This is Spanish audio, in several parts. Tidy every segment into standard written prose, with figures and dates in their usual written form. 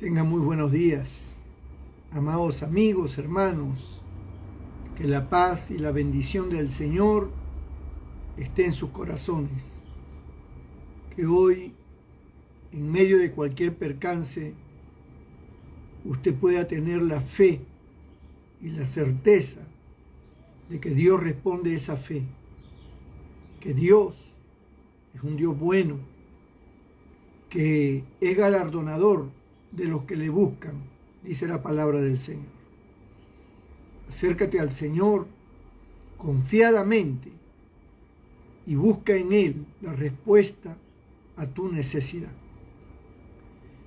Tengan muy buenos días, amados amigos, hermanos. Que la paz y la bendición del Señor esté en sus corazones. Que hoy, en medio de cualquier percance, usted pueda tener la fe y la certeza de que Dios responde a esa fe. Que Dios es un Dios bueno, que es galardonador de los que le buscan, dice la palabra del Señor. Acércate al Señor confiadamente y busca en Él la respuesta a tu necesidad.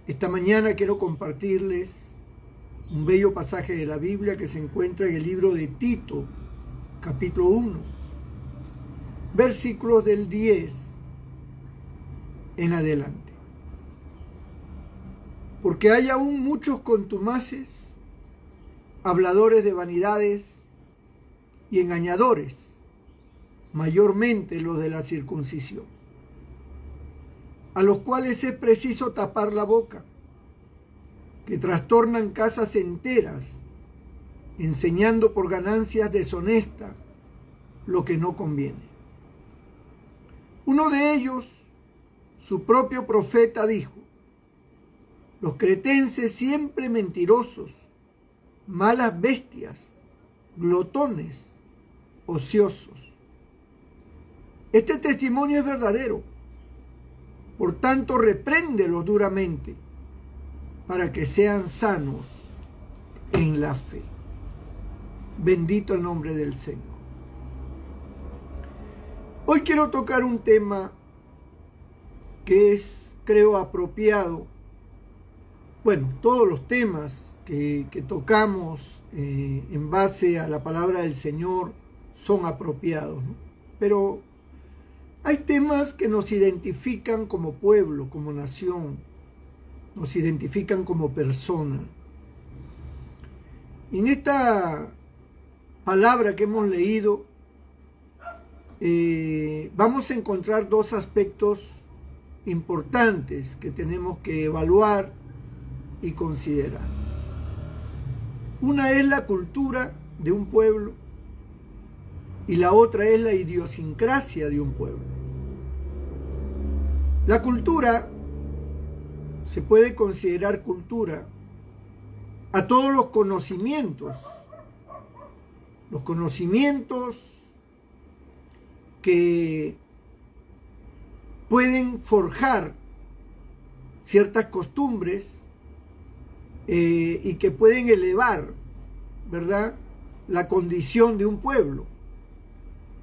Esta mañana quiero compartirles un bello pasaje de la Biblia que se encuentra en el libro de Tito, capítulo 1, versículos del 10 en adelante. Porque hay aún muchos contumaces, habladores de vanidades y engañadores, mayormente los de la circuncisión, a los cuales es preciso tapar la boca, que trastornan casas enteras, enseñando por ganancias deshonestas lo que no conviene. Uno de ellos, su propio profeta, dijo: los cretenses siempre mentirosos, malas bestias, glotones, ociosos. Este testimonio es verdadero. Por tanto, repréndelos duramente para que sean sanos en la fe. Bendito el nombre del Señor. Hoy quiero tocar un tema que es, creo, apropiado. Bueno, todos los temas que tocamos en base a la palabra del Señor son apropiados, ¿no? Pero hay temas que nos identifican como pueblo, como nación, nos identifican como persona. En esta palabra que hemos leído, vamos a encontrar dos aspectos importantes que tenemos que evaluar y considerar. Una es la cultura de un pueblo y la otra es la idiosincrasia de un pueblo. La cultura se puede considerar cultura a todos los conocimientos que pueden forjar ciertas costumbres y que pueden elevar, ¿verdad?, la condición de un pueblo,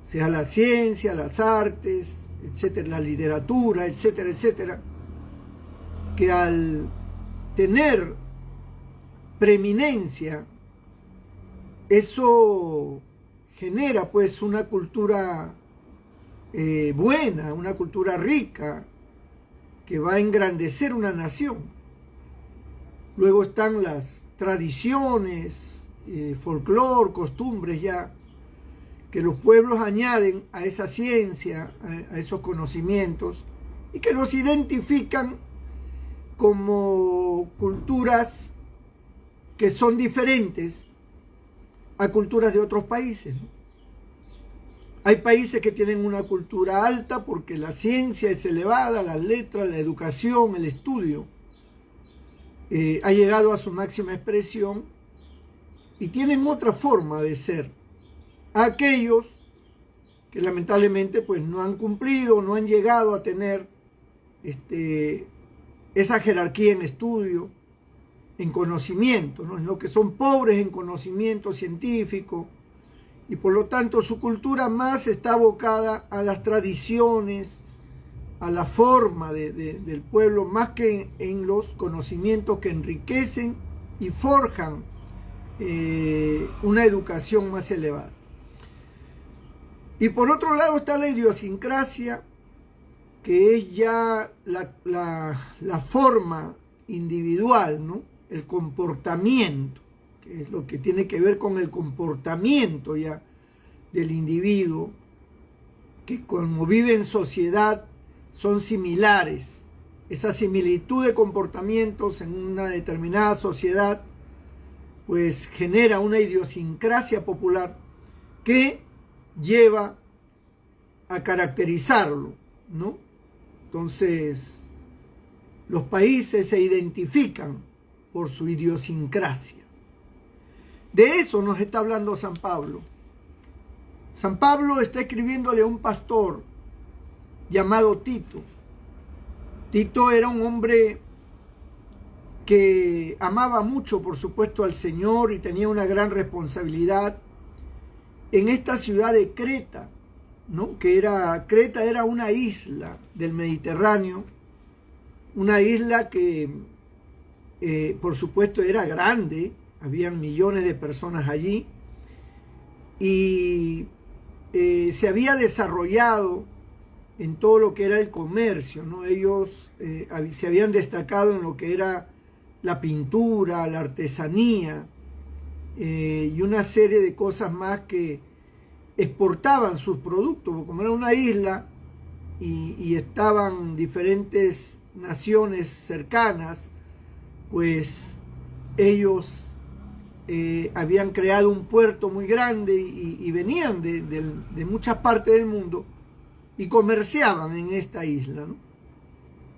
sea la ciencia, las artes, etcétera, la literatura, etcétera, etcétera, que al tener preeminencia, eso genera pues una cultura buena, una cultura rica, que va a engrandecer una nación. Luego están las tradiciones, folclore, costumbres ya, que los pueblos añaden a esa ciencia, a esos conocimientos, y que los identifican como culturas que son diferentes a culturas de otros países, ¿no? Hay países que tienen una cultura alta porque la ciencia es elevada, las letras, la educación, el estudio ha llegado a su máxima expresión y tienen otra forma de ser. Aquellos que lamentablemente pues no han cumplido, no han llegado a tener esa jerarquía en estudio, en conocimiento, ¿no? Lo que son pobres en conocimiento científico y por lo tanto su cultura más está abocada a las tradiciones, a la forma del pueblo, más que en los conocimientos que enriquecen y forjan una educación más elevada. Y por otro lado está la idiosincrasia, que es ya la forma individual, ¿no? El comportamiento, que es lo que tiene que ver con el comportamiento ya del individuo, que como vive en sociedad son similares esa similitud de comportamientos en una determinada sociedad, pues genera una idiosincrasia popular que lleva a caracterizarlo, ¿no? Entonces, los países se identifican por su idiosincrasia. De eso nos está hablando San Pablo. San Pablo está escribiéndole a un pastor llamado Tito. Tito era un hombre que amaba mucho, por supuesto, al Señor y tenía una gran responsabilidad en esta ciudad de Creta, ¿no? Creta era una isla del Mediterráneo, una isla que, por supuesto, era grande, habían millones de personas allí, y se había desarrollado en todo lo que era el comercio, ¿no? Ellos se habían destacado en lo que era la pintura, la artesanía y una serie de cosas más que exportaban sus productos, porque como era una isla y estaban diferentes naciones cercanas, pues ellos habían creado un puerto muy grande y venían de muchas partes del mundo y comerciaban en esta isla, ¿no?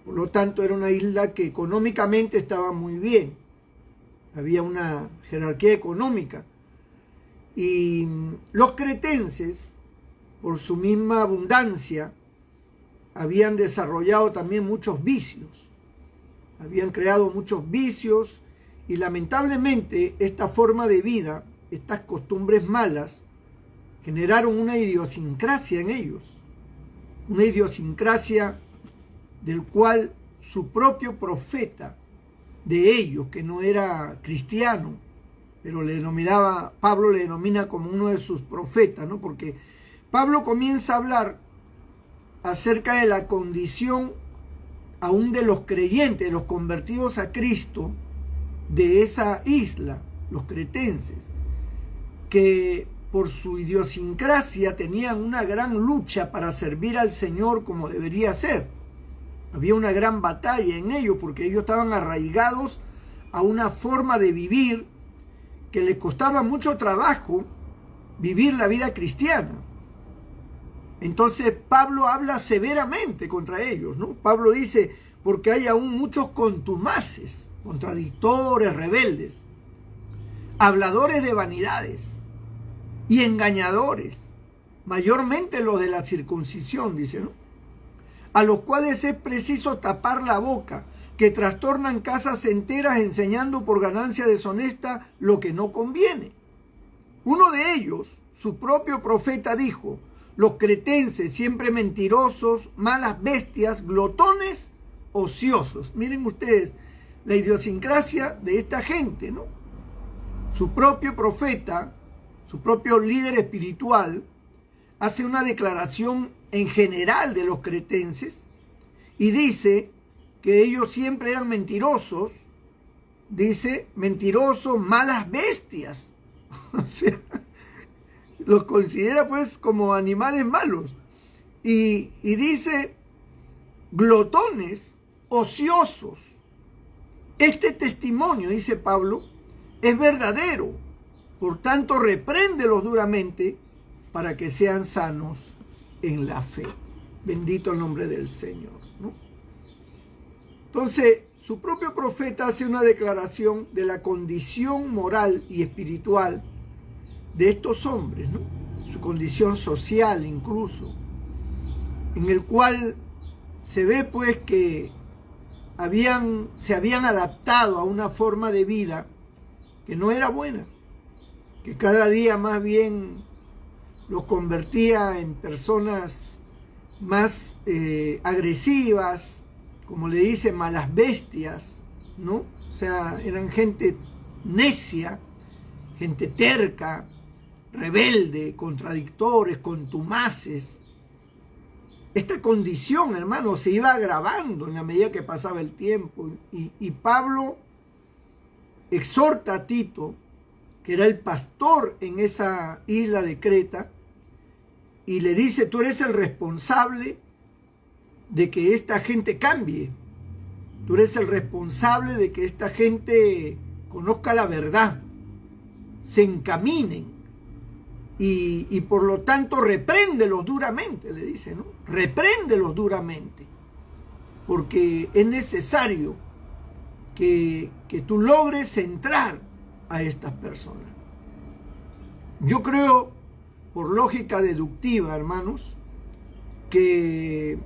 Por lo tanto, era una isla que económicamente estaba muy bien. Había una jerarquía económica. Y los cretenses, por su misma abundancia, habían desarrollado también muchos vicios. Habían creado muchos vicios y lamentablemente esta forma de vida, estas costumbres malas, generaron una idiosincrasia en ellos. Una idiosincrasia del cual su propio profeta de ellos, que no era cristiano, pero Pablo le denomina como uno de sus profetas, ¿no? Porque Pablo comienza a hablar acerca de la condición aún de los creyentes, de los convertidos a Cristo, de esa isla, los cretenses, que por su idiosincrasia tenían una gran lucha para servir al Señor como debería ser. Había una gran batalla en ellos porque ellos estaban arraigados a una forma de vivir que les costaba mucho trabajo vivir la vida cristiana. Entonces Pablo habla severamente contra ellos, ¿no? Pablo dice, porque hay aún muchos contumaces, contradictores, rebeldes, habladores de vanidades y engañadores, mayormente los de la circuncisión, dice, ¿no? A los cuales es preciso tapar la boca, que trastornan casas enteras enseñando por ganancia deshonesta lo que no conviene. Uno de ellos, su propio profeta, dijo, los cretenses siempre mentirosos, malas bestias, glotones, ociosos. Miren ustedes la idiosincrasia de esta gente, ¿no? Su propio profeta, su propio líder espiritual, hace una declaración en general de los cretenses y dice que ellos siempre eran mentirosos, dice mentirosos, malas bestias. O sea, los considera pues como animales malos. Y dice glotones, ociosos. Este testimonio, dice Pablo, es verdadero. Por tanto, repréndelos duramente para que sean sanos en la fe. Bendito el nombre del Señor, ¿no? Entonces, su propio profeta hace una declaración de la condición moral y espiritual de estos hombres, ¿no? Su condición social incluso, en el cual se ve pues que se habían adaptado a una forma de vida que no era buena, que cada día más bien los convertía en personas más agresivas, como le dicen, malas bestias, ¿no? O sea, eran gente necia, gente terca, rebelde, contradictores, contumaces. Esta condición, hermano, se iba agravando en la medida que pasaba el tiempo. Y Pablo exhorta a Tito, que era el pastor en esa isla de Creta, y le dice, tú eres el responsable de que esta gente cambie, Tú eres el responsable de que esta gente conozca la verdad, se encaminen y por lo tanto repréndelos duramente, le dice, ¿no? Repréndelos duramente, porque es necesario que tú logres centrar a estas personas. Yo creo, por lógica deductiva, hermanos, que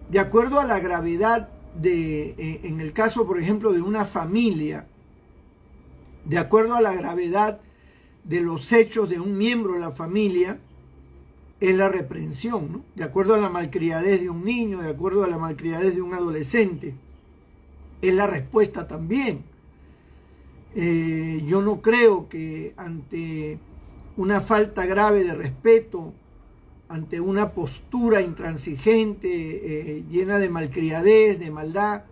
de acuerdo a la gravedad en el caso, por ejemplo, de una familia, de acuerdo a la gravedad de los hechos de un miembro de la familia, es la reprensión, ¿no? De acuerdo a la malcriadez de un niño, de acuerdo a la malcriadez de un adolescente, es la respuesta también. Yo no creo que ante una falta grave de respeto, ante una postura intransigente, llena de malcriadez, de maldad,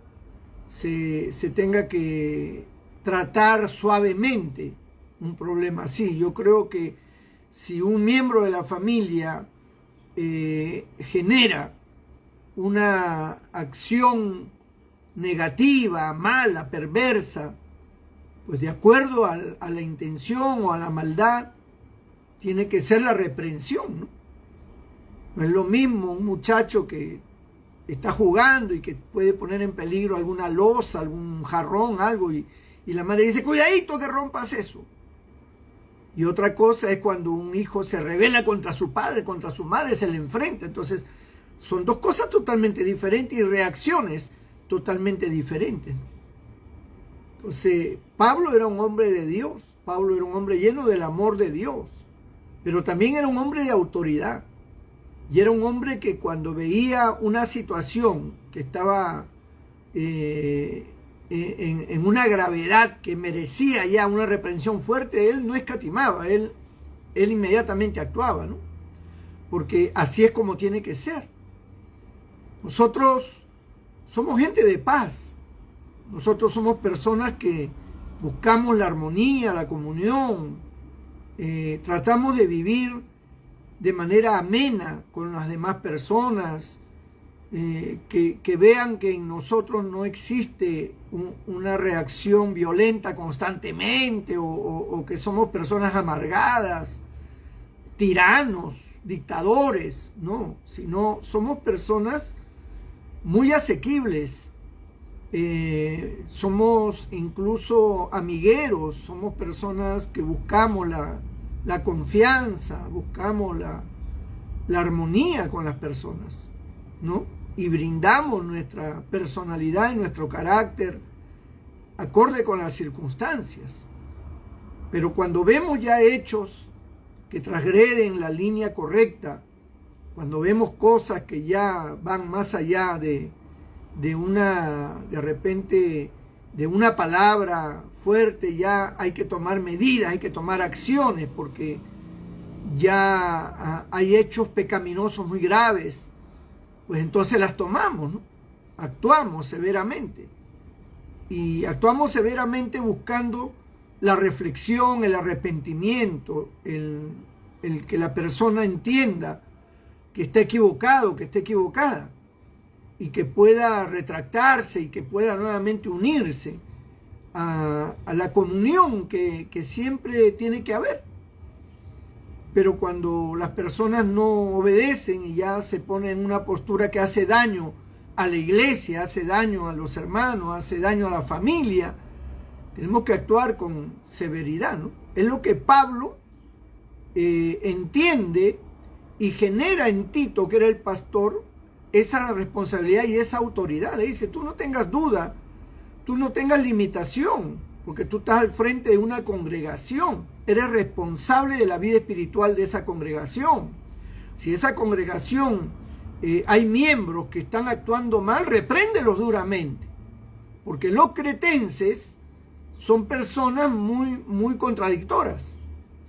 se tenga que tratar suavemente un problema así. Yo creo que si un miembro de la familia genera una acción negativa, mala, perversa, pues de acuerdo a la intención o a la maldad, tiene que ser la reprensión, ¿no? No es lo mismo un muchacho que está jugando y que puede poner en peligro alguna losa, algún jarrón, algo, y la madre dice, cuidadito que rompas eso. Y otra cosa es cuando un hijo se rebela contra su padre, contra su madre, se le enfrenta. Entonces, son dos cosas totalmente diferentes y reacciones totalmente diferentes. Entonces, Pablo era un hombre de Dios. Pablo era un hombre lleno del amor de Dios. Pero también era un hombre de autoridad. Y era un hombre que cuando veía una situación que estaba en una gravedad que merecía ya una reprensión fuerte, él no escatimaba, él inmediatamente actuaba, ¿no? Porque así es como tiene que ser. Nosotros somos gente de paz. Nosotros somos personas que buscamos la armonía, la comunión, tratamos de vivir de manera amena con las demás personas, que vean que en nosotros no existe una reacción violenta constantemente o que somos personas amargadas, tiranos, dictadores, no, sino somos personas muy asequibles, somos incluso amigueros, somos personas que buscamos la confianza, buscamos la armonía con las personas, ¿no? Y brindamos nuestra personalidad y nuestro carácter acorde con las circunstancias. Pero cuando vemos ya hechos que transgreden la línea correcta, cuando vemos cosas que ya van más allá de repente, de una palabra fuerte, ya hay que tomar medidas, hay que tomar acciones, porque ya hay hechos pecaminosos muy graves, pues entonces las tomamos, ¿no? Actuamos severamente. Y actuamos severamente buscando la reflexión, el arrepentimiento, el que la persona entienda que está equivocado, que está equivocada, y que pueda retractarse y que pueda nuevamente unirse a la comunión que siempre tiene que haber. Pero cuando las personas no obedecen y ya se ponen en una postura que hace daño a la iglesia, hace daño a los hermanos, hace daño a la familia, tenemos que actuar con severidad, ¿no? Es lo que Pablo entiende y genera en Tito, que era el pastor, esa responsabilidad y esa autoridad. Le dice, tú no tengas duda, tú no tengas limitación, porque tú estás al frente de una congregación, eres responsable de la vida espiritual de esa congregación. Si esa congregación hay miembros que están actuando mal, repréndelos duramente, porque los cretenses son personas muy contradictorias,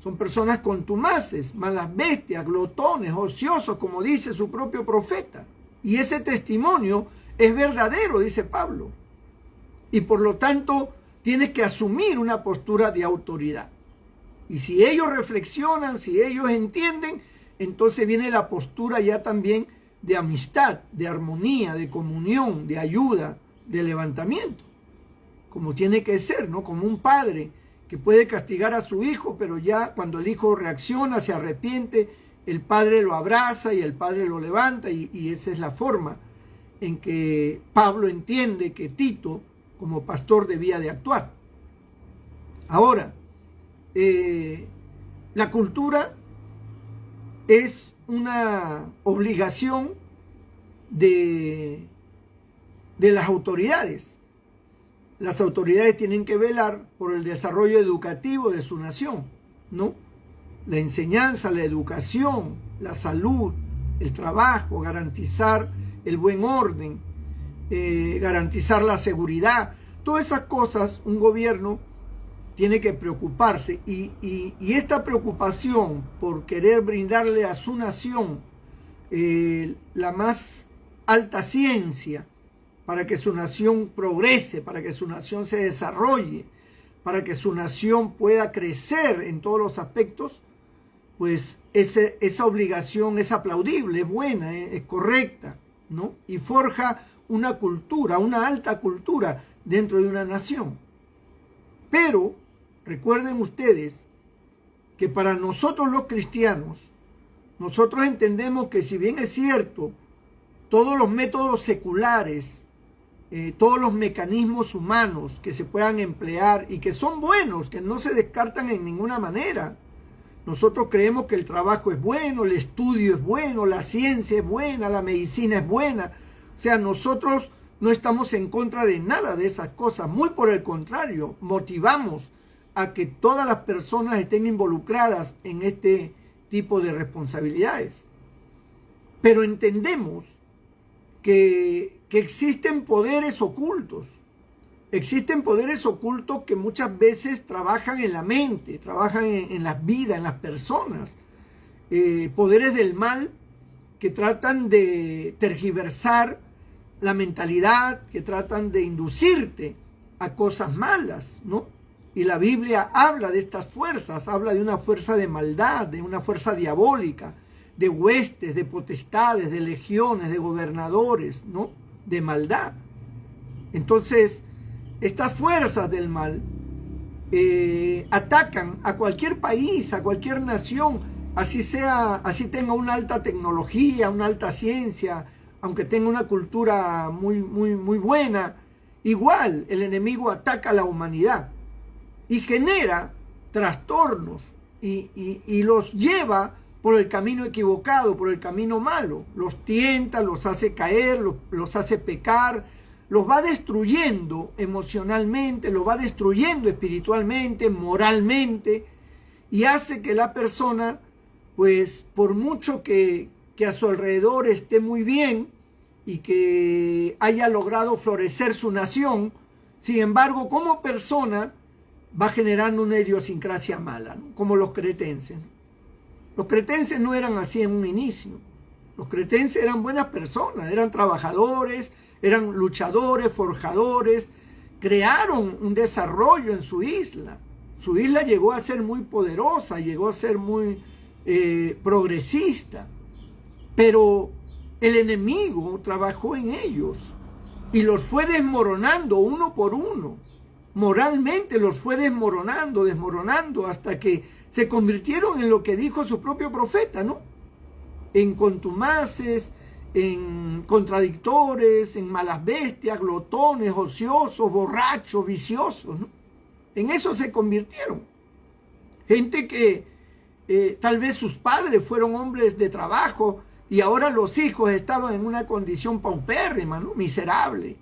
son personas contumaces, malas bestias, glotones, ociosos, como dice su propio profeta. Y ese testimonio es verdadero, dice Pablo. Y por lo tanto, tienes que asumir una postura de autoridad. Y si ellos reflexionan, si ellos entienden, entonces viene la postura ya también de amistad, de armonía, de comunión, de ayuda, de levantamiento, como tiene que ser, ¿no? Como un padre que puede castigar a su hijo, pero ya cuando el hijo reacciona, se arrepiente, el padre lo abraza y el padre lo levanta, y esa es la forma en que Pablo entiende que Tito, como pastor, debía de actuar. Ahora, la cultura es una obligación de las autoridades. Las autoridades tienen que velar por el desarrollo educativo de su nación, ¿no? La enseñanza, la educación, la salud, el trabajo, garantizar el buen orden, garantizar la seguridad. Todas esas cosas un gobierno tiene que preocuparse, y esta preocupación por querer brindarle a su nación la más alta ciencia, para que su nación progrese, para que su nación se desarrolle, para que su nación pueda crecer en todos los aspectos, pues esa obligación es aplaudible, es buena, es correcta, ¿no? Y forja una cultura, una alta cultura dentro de una nación. Pero recuerden ustedes que para nosotros los cristianos, nosotros entendemos que, si bien es cierto, todos los métodos seculares, todos los mecanismos humanos que se puedan emplear y que son buenos, que no se descartan en ninguna manera. Nosotros creemos que el trabajo es bueno, el estudio es bueno, la ciencia es buena, la medicina es buena. O sea, nosotros no estamos en contra de nada de esas cosas. Muy por el contrario, motivamos a que todas las personas estén involucradas en este tipo de responsabilidades. Pero entendemos que existen poderes ocultos. Existen poderes ocultos que muchas veces trabajan en la mente, trabajan en las vidas, en las personas. Poderes del mal que tratan de tergiversar la mentalidad, que tratan de inducirte a cosas malas, ¿no? Y la Biblia habla de estas fuerzas, habla de una fuerza de maldad, de una fuerza diabólica, de huestes, de potestades, de legiones, de gobernadores, ¿no? De maldad. Entonces, estas fuerzas del mal atacan a cualquier país, a cualquier nación, así tenga una alta tecnología, una alta ciencia, aunque tenga una cultura muy buena. Igual el enemigo ataca a la humanidad y genera trastornos y los lleva por el camino equivocado, por el camino malo. Los tienta, los hace caer, los hace pecar, los va destruyendo emocionalmente, los va destruyendo espiritualmente, moralmente, y hace que la persona, pues por mucho que a su alrededor esté muy bien y que haya logrado florecer su nación, sin embargo, como persona va generando una idiosincrasia mala, ¿no? Como los cretenses. Los cretenses no eran así en un inicio. Los cretenses eran buenas personas, eran trabajadores, eran luchadores, forjadores, crearon un desarrollo en su isla. Su isla llegó a ser muy poderosa, llegó a ser muy progresista, pero el enemigo trabajó en ellos y los fue desmoronando uno por uno. Moralmente los fue desmoronando hasta que se convirtieron en lo que dijo su propio profeta, ¿no? En contumaces, en contradictores, en malas bestias, glotones, ociosos, borrachos, viciosos, ¿no? En eso se convirtieron. Gente que tal vez sus padres fueron hombres de trabajo y ahora los hijos estaban en una condición paupérrima, ¿no? Miserable.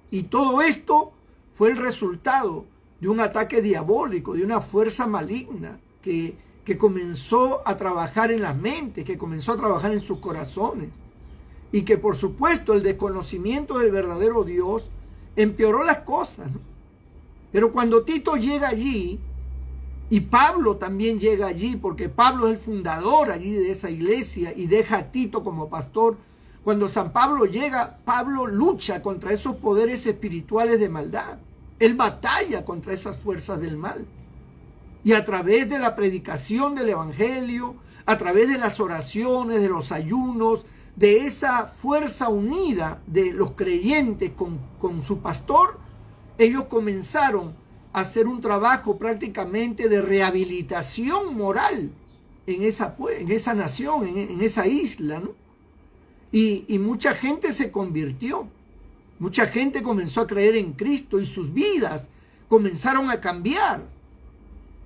Y todo esto fue el resultado de un ataque diabólico, de una fuerza maligna que comenzó a trabajar en las mentes, que comenzó a trabajar en sus corazones. Y que por supuesto el desconocimiento del verdadero Dios empeoró las cosas, ¿no? Pero cuando Tito llega allí, y Pablo también llega allí, porque Pablo es el fundador allí de esa iglesia y deja a Tito como pastor. Cuando San Pablo llega, Pablo lucha contra esos poderes espirituales de maldad. Él batalla contra esas fuerzas del mal. Y a través de la predicación del evangelio, a través de las oraciones, de los ayunos, de esa fuerza unida de los creyentes con su pastor, ellos comenzaron a hacer un trabajo prácticamente de rehabilitación moral en esa nación, en esa isla, ¿no? Y mucha gente se convirtió, mucha gente comenzó a creer en Cristo y sus vidas comenzaron a cambiar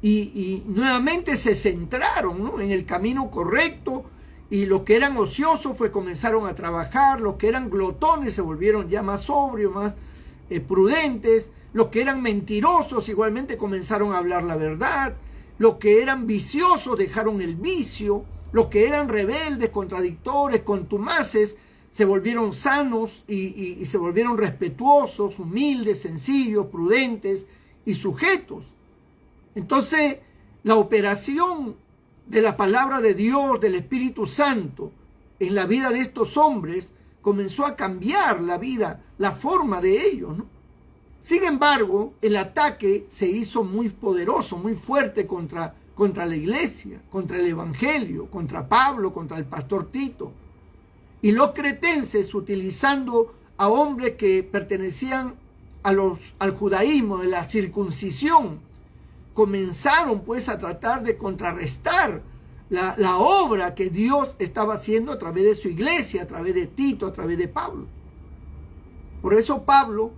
y nuevamente se centraron, ¿no?, en el camino correcto. Y los que eran ociosos pues comenzaron a trabajar, los que eran glotones se volvieron ya más sobrios, más prudentes, los que eran mentirosos igualmente comenzaron a hablar la verdad, los que eran viciosos dejaron el vicio, los que eran rebeldes, contradictores, contumaces, se volvieron sanos y se volvieron respetuosos, humildes, sencillos, prudentes y sujetos. Entonces, la operación de la palabra de Dios, del Espíritu Santo, en la vida de estos hombres, comenzó a cambiar la vida, la forma de ellos, ¿no? Sin embargo, el ataque se hizo muy poderoso, muy fuerte contra la iglesia, contra el evangelio, contra Pablo, contra el pastor Tito. Y los cretenses, utilizando a hombres que pertenecían al judaísmo, de la circuncisión, comenzaron pues a tratar de contrarrestar la obra que Dios estaba haciendo a través de su iglesia, a través de Tito, a través de Pablo. Por eso Pablo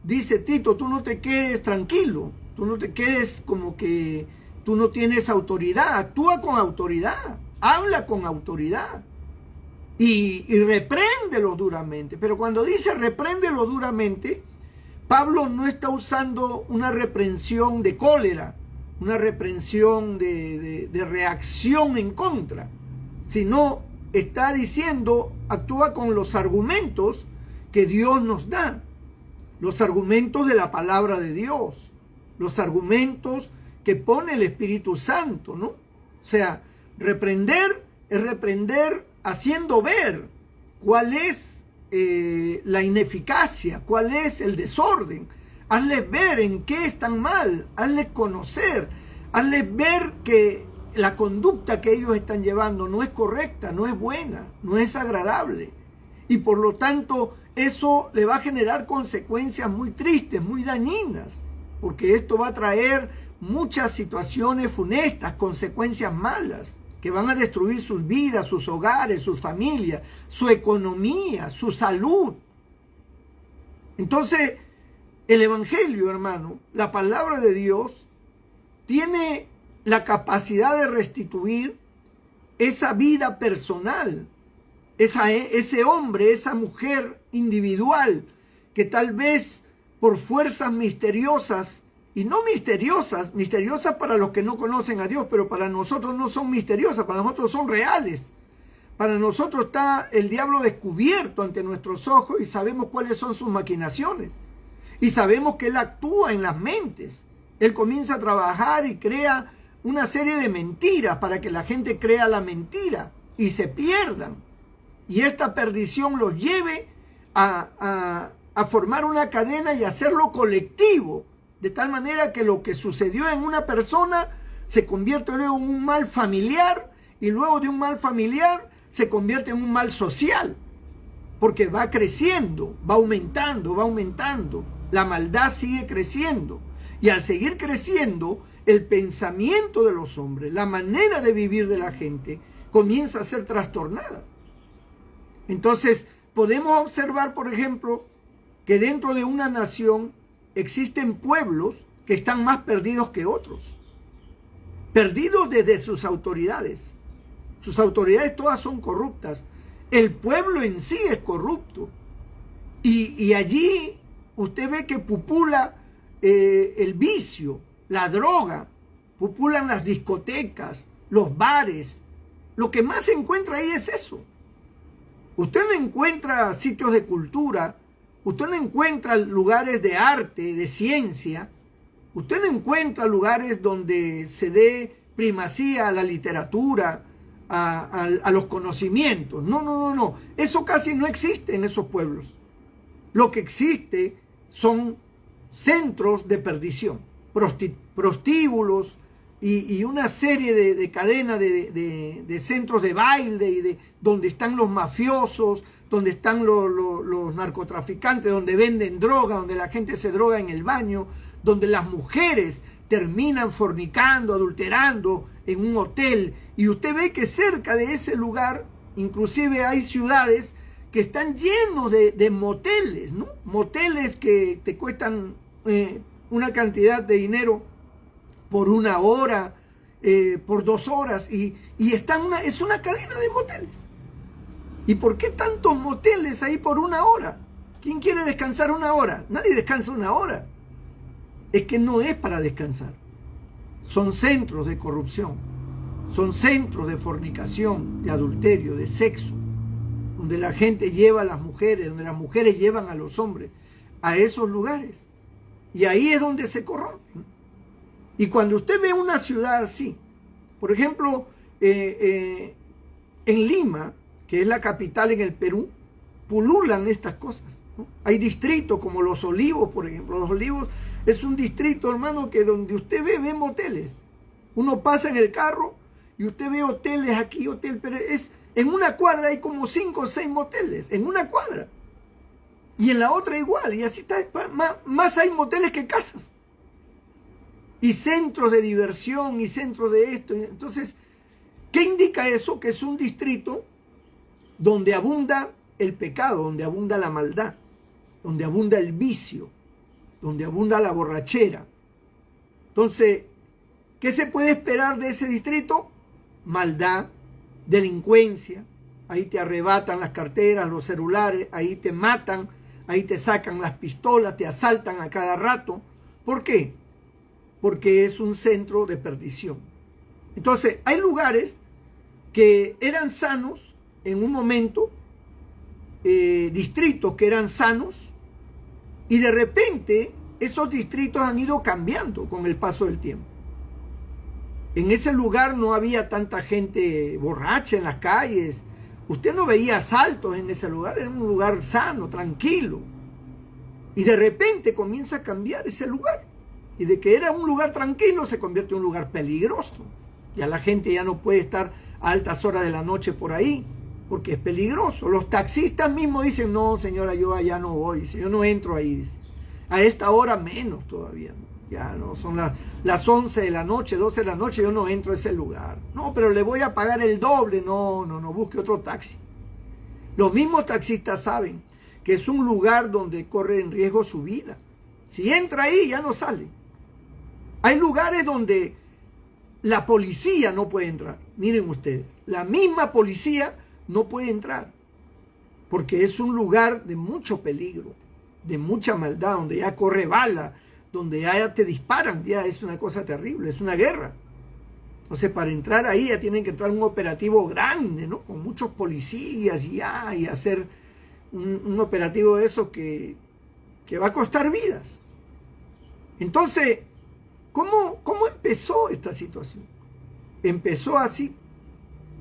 dice: Tito, tú no te quedes tranquilo, tú no te quedes como que tú no tienes autoridad, actúa con autoridad, habla con autoridad y repréndelo duramente. Pero cuando dice repréndelo duramente, Pablo no está usando una reprensión de cólera, una reprensión de reacción en contra, sino está diciendo: actúa con los argumentos que Dios nos da, los argumentos de la palabra de Dios, los argumentos que pone el Espíritu Santo, ¿no? O sea, reprender es reprender haciendo ver cuál es la ineficacia, cuál es el desorden. Hazles ver en qué están mal, hazles conocer, hazles ver que la conducta que ellos están llevando no es correcta, no es buena, no es agradable. Y por lo tanto, eso le va a generar consecuencias muy tristes, muy dañinas, porque esto va a traer muchas situaciones funestas, consecuencias malas, que van a destruir sus vidas, sus hogares, sus familias, su economía, su salud. Entonces, el evangelio, hermano, la palabra de Dios, tiene la capacidad de restituir esa vida personal, ese hombre, esa mujer individual, que tal vez por fuerzas misteriosas, y no misteriosas para los que no conocen a Dios, pero para nosotros no son misteriosas, para nosotros son reales. Para nosotros está el diablo descubierto ante nuestros ojos y sabemos cuáles son sus maquinaciones. Y sabemos que él actúa en las mentes. Él comienza a trabajar y crea una serie de mentiras para que la gente crea la mentira y se pierdan. Y esta perdición los lleve a formar una cadena y hacerlo colectivo. De tal manera que lo que sucedió en una persona se convierte luego en un mal familiar y luego de un mal familiar se convierte en un mal social. Porque va creciendo, va aumentando, va aumentando. La maldad sigue creciendo. Y al seguir creciendo, el pensamiento de los hombres, la manera de vivir de la gente, comienza a ser trastornada. Entonces, podemos observar, por ejemplo, que dentro de una nación existen pueblos que están más perdidos que otros. Perdidos desde sus autoridades. Sus autoridades todas son corruptas. El pueblo en sí es corrupto. Y allí usted ve que pupula el vicio, la droga, pupulan las discotecas, los bares. Lo que más se encuentra ahí es eso. Usted no encuentra sitios de cultura, usted no encuentra lugares de arte, de ciencia, usted no encuentra lugares donde se dé primacía a la literatura, a los conocimientos. No. Eso casi no existe en esos pueblos. Lo que existe son centros de perdición, prostíbulos, y una serie de cadenas de centros de baile y donde están los mafiosos, donde están los narcotraficantes, donde venden droga, donde la gente se droga en el baño, donde las mujeres terminan fornicando, adulterando en un hotel. Y usted ve que cerca de ese lugar, inclusive hay ciudades que están llenos de moteles, ¿no? Moteles que te cuestan una cantidad de dinero por 1 hora, por 2 horas, y es una cadena de moteles. ¿Y por qué tantos moteles ahí por 1 hora? ¿Quién quiere descansar 1 hora? Nadie descansa 1 hora. Es que no es para descansar. Son centros de corrupción, son centros de fornicación, de adulterio, de sexo, donde la gente lleva a las mujeres, donde las mujeres llevan a los hombres a esos lugares. Y ahí es donde se corrompen. Y cuando usted ve una ciudad así, por ejemplo, en Lima, que es la capital en el Perú, pululan estas cosas, ¿no? Hay distritos como Los Olivos, por ejemplo. Los Olivos es un distrito, hermano, que donde usted ve moteles. Uno pasa en el carro y usted ve hoteles aquí, pero en una cuadra hay como 5 o 6 moteles, en una cuadra. Y en la otra igual, y así está, más hay moteles que casas. Y centros de diversión, y centros de esto. Entonces, ¿qué indica eso? Que es un distrito donde abunda el pecado, donde abunda la maldad, donde abunda el vicio, donde abunda la borrachera. Entonces, ¿qué se puede esperar de ese distrito? Maldad, delincuencia. Ahí te arrebatan las carteras, los celulares, ahí te matan, ahí te sacan las pistolas, te asaltan a cada rato. ¿Por qué? Porque es un centro de perdición. Entonces, hay lugares que eran sanos en un momento, distritos que eran sanos, y de repente esos distritos han ido cambiando con el paso del tiempo. En ese lugar no había tanta gente borracha en las calles. Usted no veía asaltos en ese lugar. Era un lugar sano, tranquilo. Y de repente comienza a cambiar ese lugar. Y de que era un lugar tranquilo se convierte en un lugar peligroso. Ya la gente ya no puede estar a altas horas de la noche por ahí, porque es peligroso. Los taxistas mismos dicen, no señora, yo allá no voy, yo no entro ahí. Dice. A esta hora menos todavía. Ya no, son las 11 de la noche, 12 de la noche, yo no entro a ese lugar. No, pero le voy a pagar el doble. No, busque otro taxi. Los mismos taxistas saben que es un lugar donde corre en riesgo su vida. Si entra ahí, ya no sale. Hay lugares donde la policía no puede entrar. Miren ustedes, la misma policía no puede entrar, porque es un lugar de mucho peligro, de mucha maldad, donde ya corre bala, donde ya te disparan, ya es una cosa terrible, es una guerra. Entonces, para entrar ahí ya tienen que entrar un operativo grande, ¿no? Con muchos policías y hacer un operativo de eso que va a costar vidas. Entonces, ¿cómo empezó esta situación? Empezó así.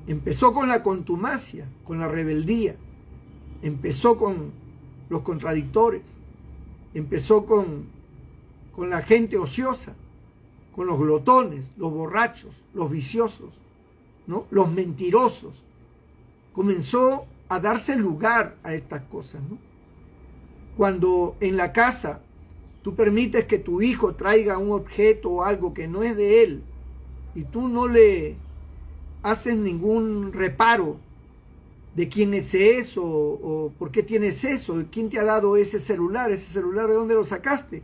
Empezó con la contumacia, con la rebeldía. Empezó con los contradictores. Empezó con la gente ociosa, con los glotones, los borrachos, los viciosos, ¿no? Los mentirosos. Comenzó a darse lugar a estas cosas, ¿no? Cuando en la casa tú permites que tu hijo traiga un objeto o algo que no es de él y tú no le haces ningún reparo de quién es eso o por qué tienes eso, quién te ha dado ese celular de dónde lo sacaste,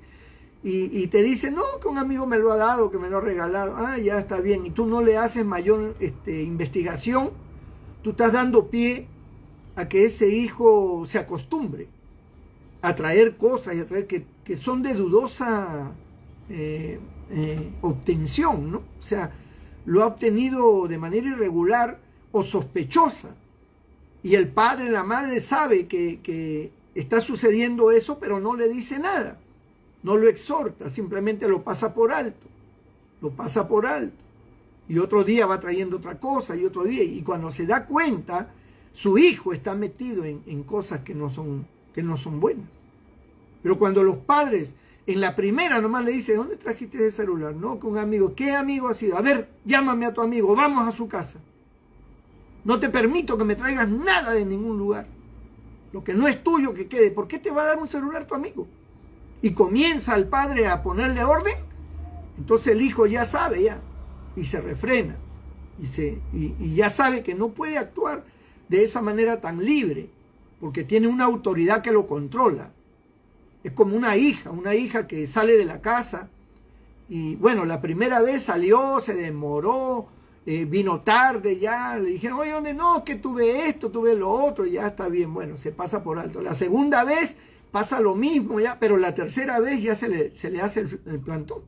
y te dice, no, que un amigo me lo ha dado, que me lo ha regalado, ya está bien, y tú no le haces mayor investigación, tú estás dando pie a que ese hijo se acostumbre a traer cosas y a traer que son de dudosa obtención, ¿no? O sea, lo ha obtenido de manera irregular o sospechosa. Y el padre, la madre sabe que está sucediendo eso, pero no le dice nada. No lo exhorta, simplemente lo pasa por alto. Lo pasa por alto. Y otro día va trayendo otra cosa y otro día. Y cuando se da cuenta, su hijo está metido en cosas que no son buenas. Pero cuando los padres En la primera nomás le dice, ¿dónde trajiste ese celular? No, que un amigo. ¿Qué amigo ha sido? A ver, llámame a tu amigo, vamos a su casa. No te permito que me traigas nada de ningún lugar. Lo que no es tuyo que quede. ¿Por qué te va a dar un celular tu amigo? Y comienza el padre a ponerle orden. Entonces el hijo ya sabe ya. Y se refrena. Y ya sabe que no puede actuar de esa manera tan libre. Porque tiene una autoridad que lo controla. Es como una hija que sale de la casa. Y bueno, la primera vez salió, se demoró. Vino tarde ya, le dijeron, oye, ¿dónde? No, que tuve esto, tuve lo otro, ya está bien, bueno, se pasa por alto. La segunda vez pasa lo mismo ya, pero la tercera vez ya se le hace el plantón,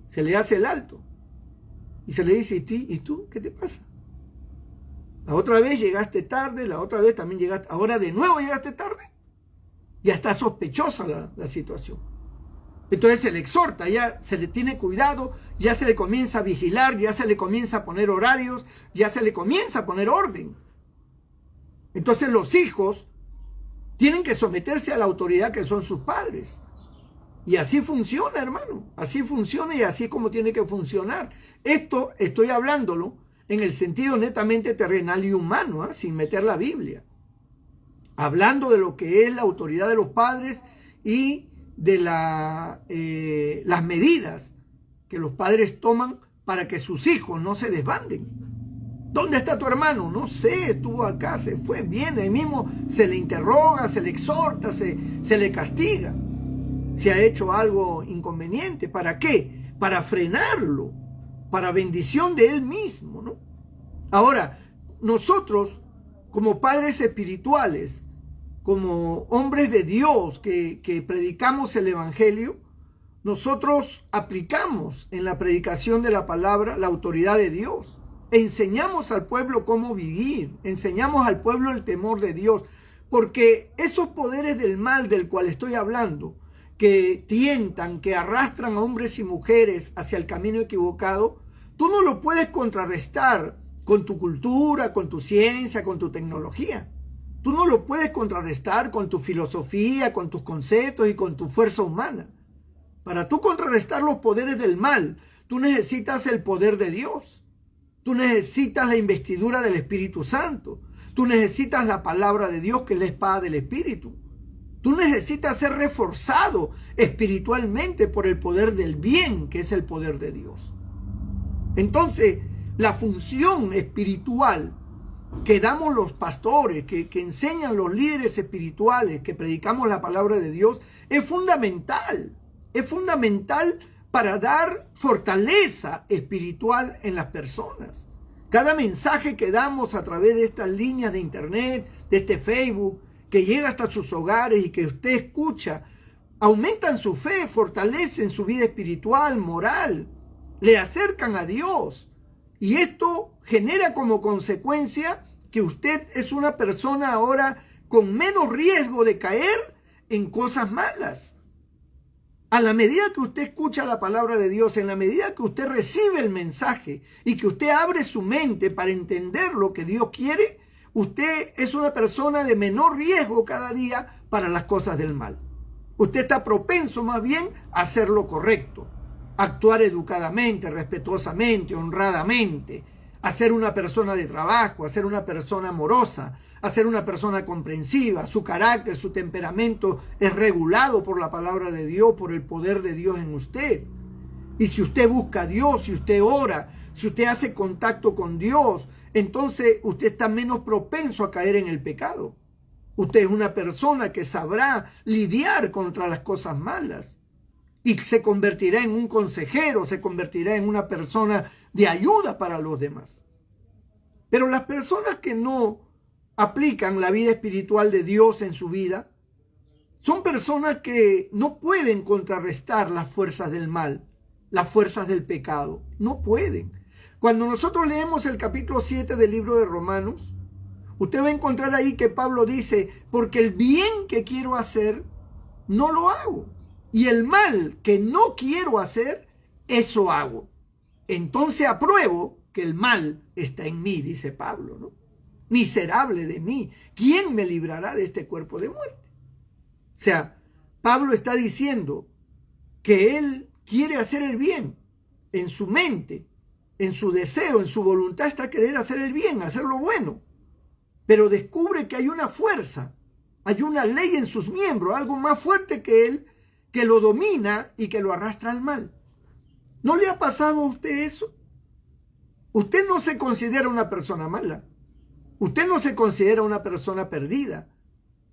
se le hace el alto. Y se le dice, ¿y tú? ¿Qué te pasa? La otra vez llegaste tarde, la otra vez también llegaste, ahora de nuevo llegaste tarde. Ya está sospechosa la situación. Entonces se le exhorta, ya se le tiene cuidado, ya se le comienza a vigilar, ya se le comienza a poner horarios, ya se le comienza a poner orden. Entonces los hijos tienen que someterse a la autoridad que son sus padres. Y así funciona, hermano, así funciona y así es como tiene que funcionar. Esto estoy hablándolo en el sentido netamente terrenal y humano, sin meter la Biblia. Hablando de lo que es la autoridad de los padres y de las medidas que los padres toman para que sus hijos no se desbanden. ¿Dónde está tu hermano? No sé, estuvo acá, se fue, viene, ahí mismo se le interroga, se le exhorta, se le castiga. Si ha hecho algo inconveniente, ¿para qué? Para frenarlo, para bendición de él mismo, ¿no? Ahora, nosotros, como padres espirituales, como hombres de Dios que predicamos el Evangelio, nosotros aplicamos en la predicación de la palabra la autoridad de Dios. Enseñamos al pueblo cómo vivir, enseñamos al pueblo el temor de Dios, porque esos poderes del mal del cual estoy hablando, que tientan, que arrastran a hombres y mujeres hacia el camino equivocado, tú no lo puedes contrarrestar con tu cultura, con tu ciencia, con tu tecnología. Tú no lo puedes contrarrestar con tu filosofía, con tus conceptos y con tu fuerza humana. Para tú contrarrestar los poderes del mal, tú necesitas el poder de Dios. Tú necesitas la investidura del Espíritu Santo. Tú necesitas la palabra de Dios, que es la espada del Espíritu. Tú necesitas ser reforzado espiritualmente por el poder del bien, que es el poder de Dios. Entonces, la función espiritual que damos los pastores, que enseñan los líderes espirituales, que predicamos la palabra de Dios, es fundamental. Es fundamental para dar fortaleza espiritual en las personas. Cada mensaje que damos a través de estas líneas de internet, de este Facebook, que llega hasta sus hogares y que usted escucha, aumentan su fe, fortalecen su vida espiritual, moral, le acercan a Dios. Y esto genera como consecuencia que usted es una persona ahora con menos riesgo de caer en cosas malas. A la medida que usted escucha la palabra de Dios, en la medida que usted recibe el mensaje y que usted abre su mente para entender lo que Dios quiere, usted es una persona de menor riesgo cada día para las cosas del mal. Usted está propenso más bien a hacer lo correcto, actuar educadamente, respetuosamente, honradamente, a ser una persona de trabajo, a ser una persona amorosa, a ser una persona comprensiva. Su carácter, su temperamento es regulado por la palabra de Dios, por el poder de Dios en usted. Y si usted busca a Dios, si usted ora, si usted hace contacto con Dios, entonces usted está menos propenso a caer en el pecado. Usted es una persona que sabrá lidiar contra las cosas malas y se convertirá en un consejero, se convertirá en una persona de ayuda para los demás. Pero las personas que no aplican la vida espiritual de Dios en su vida son personas que no pueden contrarrestar las fuerzas del mal, las fuerzas del pecado. No pueden. Cuando nosotros leemos el capítulo 7 del libro de Romanos, usted va a encontrar ahí que Pablo dice, porque el bien que quiero hacer, no lo hago. Y el mal que no quiero hacer, eso hago. Entonces apruebo que el mal está en mí, dice Pablo, ¿no? Miserable de mí, ¿quién me librará de este cuerpo de muerte? O sea, Pablo está diciendo que él quiere hacer el bien en su mente, en su deseo, en su voluntad está querer hacer el bien, hacer lo bueno, pero descubre que hay una fuerza, hay una ley en sus miembros, algo más fuerte que él, que lo domina y que lo arrastra al mal. ¿No le ha pasado a usted eso? Usted no se considera una persona mala, usted no se considera una persona perdida,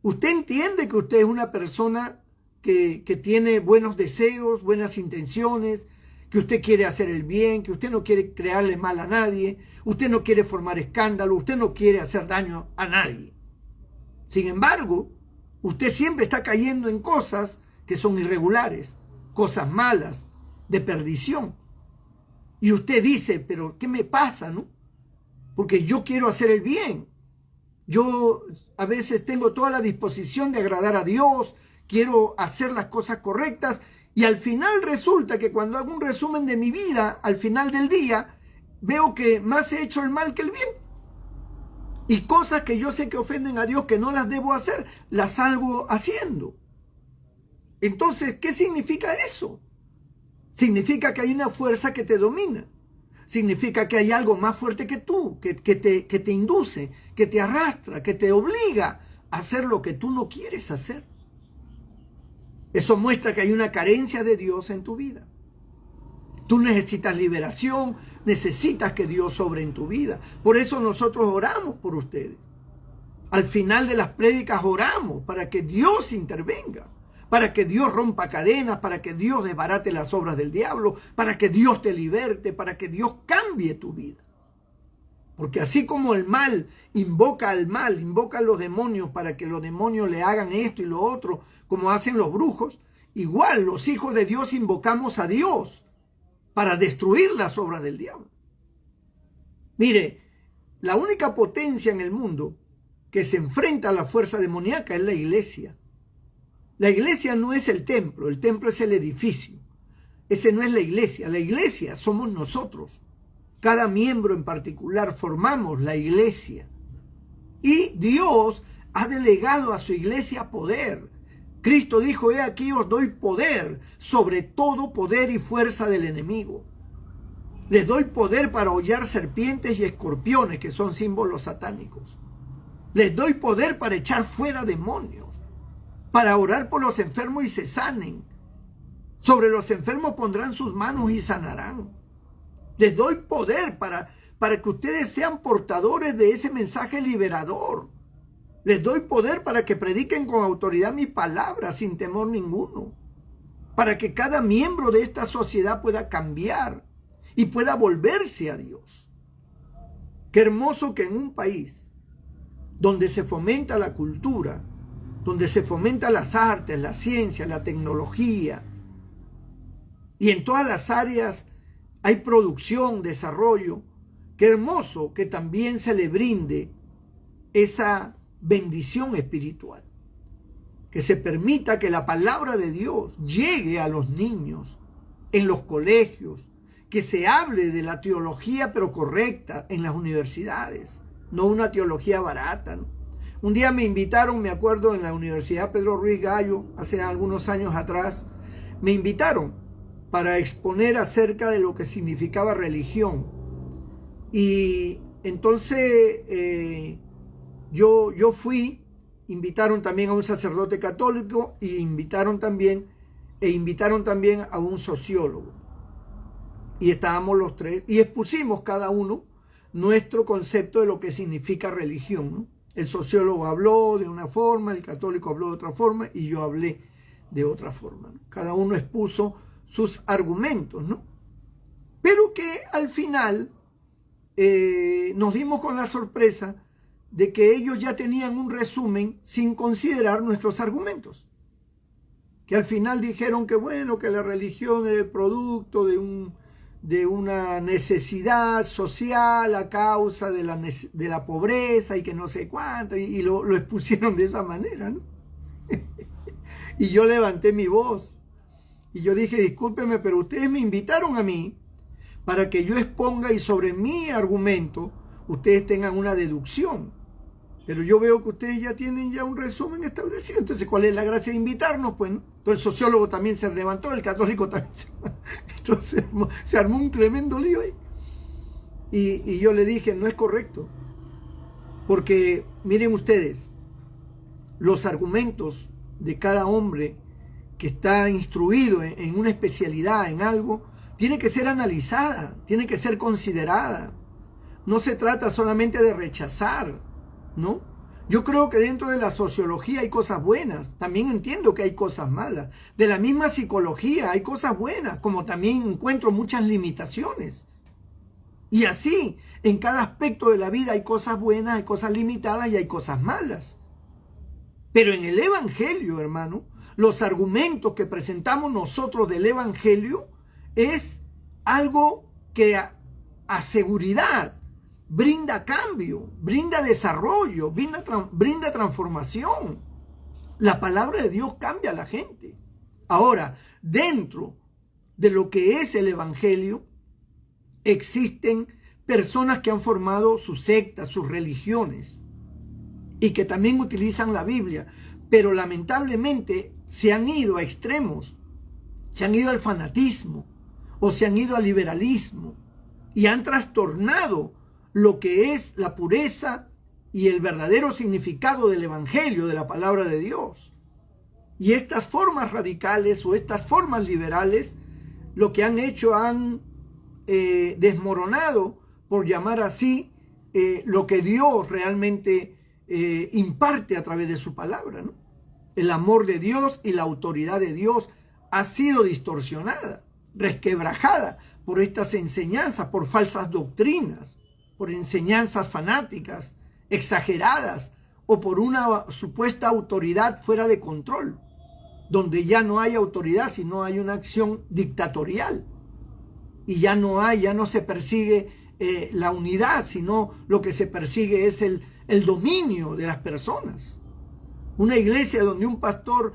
usted entiende que usted es una persona que tiene buenos deseos, buenas intenciones, que usted quiere hacer el bien, que usted no quiere crearle mal a nadie, usted no quiere formar escándalo, usted no quiere hacer daño a nadie. Sin embargo, usted siempre está cayendo en cosas que son irregulares, cosas malas, de perdición. Y usted dice, pero ¿qué me pasa, no? Porque yo quiero hacer el bien. Yo a veces tengo toda la disposición de agradar a Dios, quiero hacer las cosas correctas, y al final resulta que cuando hago un resumen de mi vida, al final del día, veo que más he hecho el mal que el bien. Y cosas que yo sé que ofenden a Dios, que no las debo hacer, las salgo haciendo. Entonces, ¿qué significa eso? Significa que hay una fuerza que te domina. Significa que hay algo más fuerte que tú, que te induce, que te arrastra, que te obliga a hacer lo que tú no quieres hacer. Eso muestra que hay una carencia de Dios en tu vida. Tú necesitas liberación, necesitas que Dios sobre en tu vida. Por eso nosotros oramos por ustedes. Al final de las prédicas oramos para que Dios intervenga, para que Dios rompa cadenas, para que Dios desbarate las obras del diablo, para que Dios te liberte, para que Dios cambie tu vida. Porque así como el mal, invoca a los demonios para que los demonios le hagan esto y lo otro, como hacen los brujos, igual los hijos de Dios invocamos a Dios para destruir las obras del diablo. Mire, la única potencia en el mundo que se enfrenta a la fuerza demoníaca es la iglesia. La iglesia no es el templo es el edificio. Ese no es la iglesia somos nosotros. Cada miembro en particular formamos la iglesia. Y Dios ha delegado a su iglesia poder. Cristo dijo, he aquí os doy poder sobre todo poder y fuerza del enemigo. Les doy poder para hollar serpientes y escorpiones, que son símbolos satánicos. Les doy poder para echar fuera demonios, para orar por los enfermos y se sanen. Sobre los enfermos pondrán sus manos y sanarán. Les doy poder para que ustedes sean portadores de ese mensaje liberador. Les doy poder para que prediquen con autoridad mi palabra sin temor ninguno. Para que cada miembro de esta sociedad pueda cambiar y pueda volverse a Dios. Qué hermoso que en un país donde se fomenta la cultura, donde se fomenta las artes, la ciencia, la tecnología, y en todas las áreas hay producción, desarrollo, qué hermoso que también se le brinde esa bendición espiritual, que se permita que la palabra de Dios llegue a los niños en los colegios, que se hable de la teología pero correcta en las universidades, no una teología barata, ¿no? Un día me invitaron, me acuerdo, en la Universidad Pedro Ruiz Gallo, hace algunos años atrás, me invitaron para exponer acerca de lo que significaba religión. Y entonces yo fui, invitaron también a un sacerdote católico e invitaron también a un sociólogo. Y estábamos los tres y expusimos cada uno nuestro concepto de lo que significa religión, ¿no? El sociólogo habló de una forma, el católico habló de otra forma y yo hablé de otra forma, ¿no? Cada uno expuso sus argumentos, ¿no? Pero que al final nos dimos con la sorpresa de que ellos ya tenían un resumen sin considerar nuestros argumentos. Que al final dijeron que bueno, que la religión era el producto de una necesidad social a causa de la pobreza y que no sé cuánto, y lo expusieron de esa manera, ¿no? Y yo levanté mi voz y yo dije, discúlpeme, pero ustedes me invitaron a mí para que yo exponga y sobre mi argumento ustedes tengan una deducción. Pero yo veo que ustedes ya tienen ya un resumen establecido. Entonces, ¿cuál es la gracia de invitarnos? Pues, ¿no? Entonces el sociólogo también se levantó, el católico también se levantó. Entonces se armó un tremendo lío ahí. Y yo le dije, no es correcto. Porque miren ustedes, los argumentos de cada hombre que está instruido en una especialidad, en algo, tiene que ser analizada, tiene que ser considerada. No se trata solamente de rechazar, ¿no? Yo creo que dentro de la sociología hay cosas buenas, también entiendo que hay cosas malas. De la misma psicología hay cosas buenas, como también encuentro muchas limitaciones. Y así, en cada aspecto de la vida hay cosas buenas, hay cosas limitadas y hay cosas malas. Pero en el Evangelio, hermano, los argumentos que presentamos nosotros del Evangelio es algo que a seguridad brinda cambio, brinda desarrollo, brinda transformación. La palabra de Dios cambia a la gente. Ahora, dentro de lo que es el Evangelio, existen personas que han formado sus sectas, sus religiones, y que también utilizan la Biblia, pero lamentablemente se han ido a extremos, se han ido al fanatismo o se han ido al liberalismo y han trastornado lo que es la pureza y el verdadero significado del Evangelio, de la palabra de Dios. Y estas formas radicales o estas formas liberales, lo que han hecho, han desmoronado, por llamar así, lo que Dios realmente imparte a través de su palabra, ¿no? El amor de Dios y la autoridad de Dios ha sido distorsionada, resquebrajada por estas enseñanzas, por falsas doctrinas, por enseñanzas fanáticas, exageradas, o por una supuesta autoridad fuera de control, donde ya no hay autoridad, sino hay una acción dictatorial. Y ya no se persigue la unidad, sino lo que se persigue es el dominio de las personas. Una iglesia donde un pastor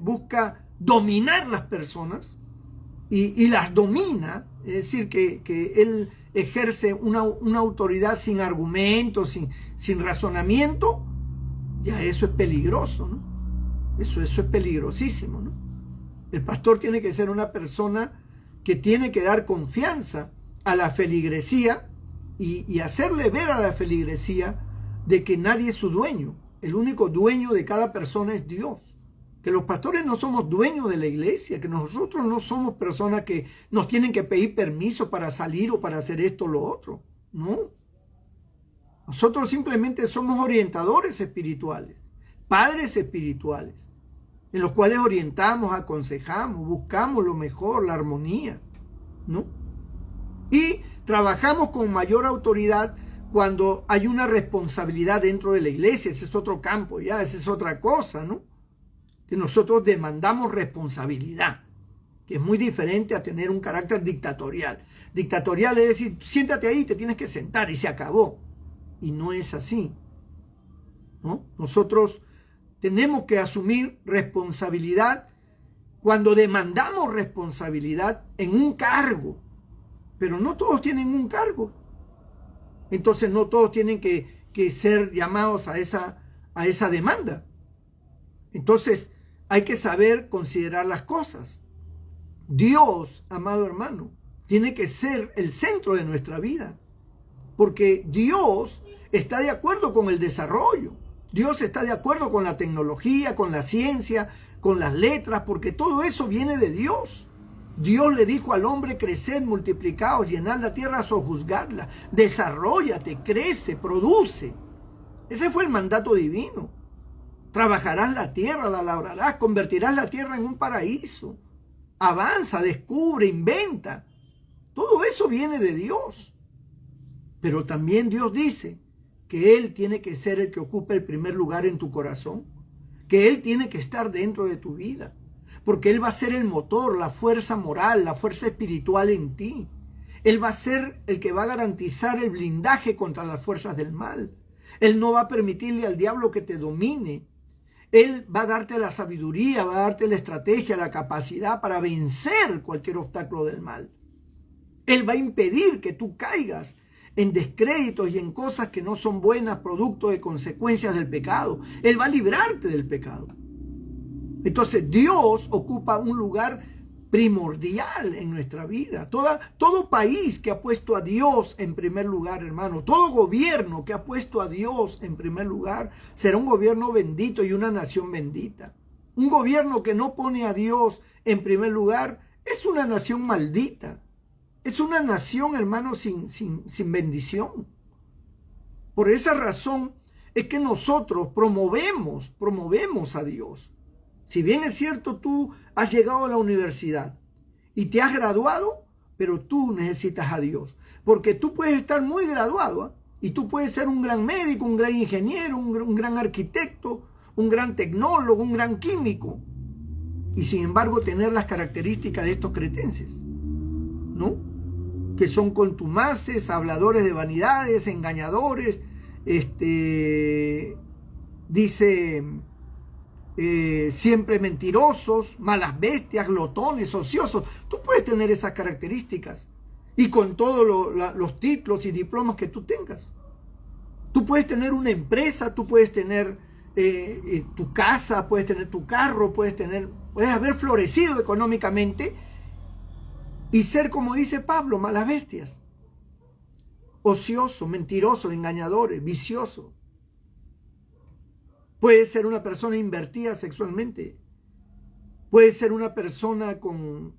busca dominar las personas y las domina, es decir, que él ejerce una autoridad sin argumentos, sin razonamiento, ya eso es peligroso, ¿no? Eso es peligrosísimo, ¿no? El pastor tiene que ser una persona que tiene que dar confianza a la feligresía y hacerle ver a la feligresía de que nadie es su dueño. El único dueño de cada persona es Dios. Que los pastores no somos dueños de la iglesia, que nosotros no somos personas que nos tienen que pedir permiso para salir o para hacer esto o lo otro. No. Nosotros simplemente somos orientadores espirituales, padres espirituales, en los cuales orientamos, aconsejamos, buscamos lo mejor, la armonía, ¿no? Y trabajamos con mayor autoridad cuando hay una responsabilidad dentro de la iglesia. Ese es otro campo, ya, esa es otra cosa, ¿no? Que nosotros demandamos responsabilidad, que es muy diferente a tener un carácter dictatorial. Dictatorial es decir, siéntate ahí, te tienes que sentar y se acabó. Y no es así, ¿no? Nosotros tenemos que asumir responsabilidad cuando demandamos responsabilidad en un cargo, pero no todos tienen un cargo. Entonces no todos tienen que ser llamados a esa demanda. Entonces hay que saber considerar las cosas. Dios, amado hermano, tiene que ser el centro de nuestra vida, porque Dios está de acuerdo con el desarrollo. Dios está de acuerdo con la tecnología, con la ciencia, con las letras, porque todo eso viene de Dios. Dios le dijo al hombre: creced, multiplicaos, llenad la tierra, sojuzgadla, desarróllate, crece, produce. Ese fue el mandato divino. Trabajarás la tierra, la labrarás, convertirás la tierra en un paraíso. Avanza, descubre, inventa. Todo eso viene de Dios. Pero también Dios dice que Él tiene que ser el que ocupe el primer lugar en tu corazón, que Él tiene que estar dentro de tu vida, porque Él va a ser el motor, la fuerza moral, la fuerza espiritual en ti. Él va a ser el que va a garantizar el blindaje contra las fuerzas del mal. Él no va a permitirle al diablo que te domine. Él va a darte la sabiduría, va a darte la estrategia, la capacidad para vencer cualquier obstáculo del mal. Él va a impedir que tú caigas en descréditos y en cosas que no son buenas, producto de consecuencias del pecado. Él va a librarte del pecado. Entonces Dios ocupa un lugar primordial en nuestra vida. Todo país que ha puesto a Dios en primer lugar, hermano, todo gobierno que ha puesto a Dios en primer lugar, será un gobierno bendito y una nación bendita. Un gobierno que no pone a Dios en primer lugar es una nación maldita. Es una nación, hermano, sin bendición. Por esa razón es que nosotros promovemos a Dios. Si bien es cierto, tú has llegado a la universidad y te has graduado, pero tú necesitas a Dios. Porque tú puedes estar muy graduado, ¿eh? Y tú puedes ser un gran médico, un gran ingeniero, un gran arquitecto, un gran tecnólogo, un gran químico. Y sin embargo tener las características de estos cretenses, ¿no? Que son contumaces, habladores de vanidades, engañadores, dice... siempre mentirosos, malas bestias, glotones, ociosos. Tú puedes tener esas características y con todos los títulos y diplomas que tú tengas. Tú puedes tener una empresa, tú puedes tener tu casa, puedes tener tu carro, puedes haber florecido económicamente y ser, como dice Pablo, malas bestias, ociosos, mentirosos, engañadores, viciosos. Puede ser una persona invertida sexualmente. Puede ser una persona con